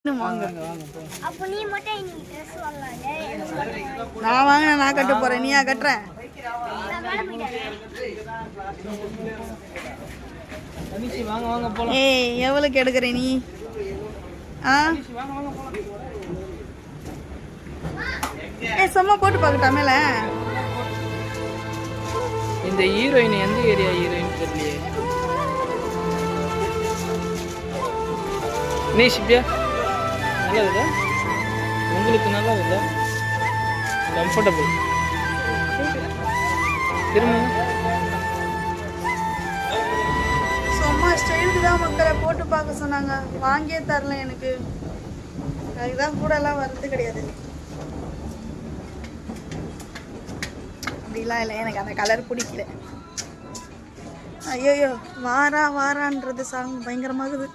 நான் வாங்கின நான் கட்ட போறேன், நீயா கட்டுற? ஏய் எவ்வளவுக்கு எடுக்கிற நீ? சும்மா போட்டு பார்க்கட்டா மேல. இந்த ஹீரோயின் எந்த ஏரியா ஹீரோயின் தெரியலையே. நீஷிப்பியா நல்லா இருக்குதா? உங்களுக்கு நல்லா இருக்குதா? கம்ஃபர்டபுள். திரும்ப சும்மா ஸ்டைலுக்கு தான் மக்களை போட்டு பார்க்க சொன்னாங்க, வாங்கியே தரல எனக்கு. அதுதான் கூட எல்லாம் வர்றது கிடையாது. அப்படிலாம் இல்லை, எனக்கு அந்த கலர் பிடிக்கல. ஐயோயோ வாரா வாரான்றது சாங் பயங்கரமாகுது.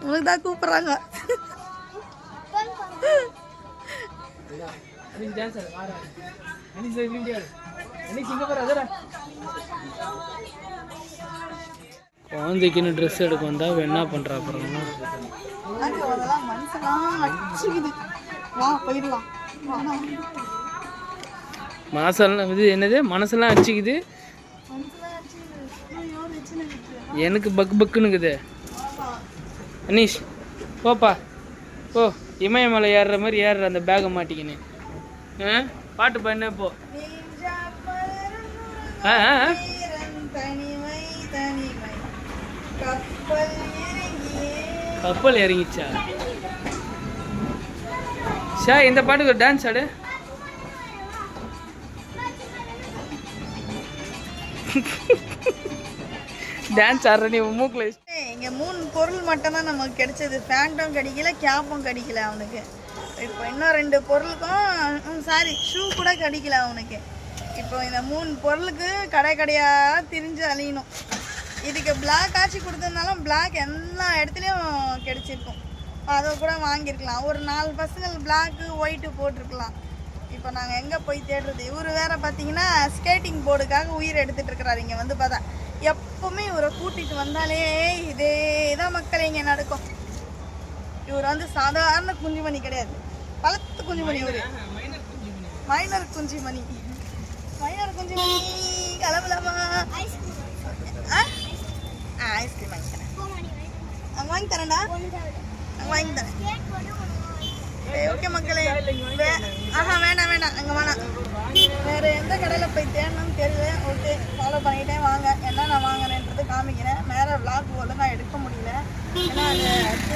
உனக்கு தான் கூப்பிடுறாங்க. குழந்தைக்குன்னு ட்ரெஸ் எடுக்க வந்தா என்ன பண்றா அப்புறம்? மனசெல்லாம் இது என்னது, மனசெல்லாம் அடிச்சுக்குது. எனக்கு பக் பக்குன்னுக்குது. அனீஷ் போப்பா போ, இமயமலை ஏறுற மாதிரி ஏறுற அந்த பேகை மாட்டிக்கின்னு. பாட்டு பண்ண போ. கப்பல் இறங்கிச்சா? ஷா இந்த பாட்டுக்கு ஒரு டான்ஸ் ஆடு. டான்ஸ் ஆடுற நீ மூக்கில். இங்கே 3 பொருள் மட்டும்தான் நமக்கு கிடைச்சது. பேண்ட்டும் கிடைக்கல, கேப்பும் கிடைக்கல அவனுக்கு. இப்போ இன்னும் 2 பொருளுக்கும் சாரி ஷூ கூட கிடைக்கல அவனுக்கு. இப்போ இந்த 3 பொருளுக்கு கடையாக திரிஞ்சு அழியணும். இதுக்கு பிளாக் ஆச்சு கொடுத்ததுனாலும் பிளாக் எல்லா இடத்துலையும் கிடைச்சிருக்கும். அதை கூட வாங்கியிருக்கலாம். ஒரு 4 பசங்கள் பிளாக்கு ஒயிட்டு போட்டிருக்கலாம். இப்போ நாங்கள் எங்கே போய் தேடுறது? இவர் வேறு பார்த்தீங்கன்னா ஸ்கேட்டிங் போர்டுக்காக உயிர் எடுத்துகிட்டு இருக்கிறாரு. இங்கே வந்து பார்த்தா எப்பவுமே இவரை கூட்டிகிட்டு வந்தாலே இதே தான் மக்கள் இங்கே நடக்கும். இவர் வந்து சாதாரண குஞ்சுமணி கிடையாது, பழத்து குஞ்சுமணி. இவர் மைனர் குஞ்சுமணி. மைனர் குஞ்சுமணி கலவலமா ஐஸ்கிரீம் வாங்கி தரேன். அங்கே வாங்கி தரேன்டா, அங்கே வாங்கி தரேன். ஓகே மக்களே, வேண்டாம் அங்கே வேணாம். வேறு எந்த கடையில் போய் தேடணும்னு தெரியல. ஓகே ஃபாலோ பண்ணிகிட்டே வாங்க. என்ன நான் வாங்கினேன்றது காமிக்கிறேன். மேலே விளாக் ஒழுங்காக எடுக்க முடியல, ஏன்னா அது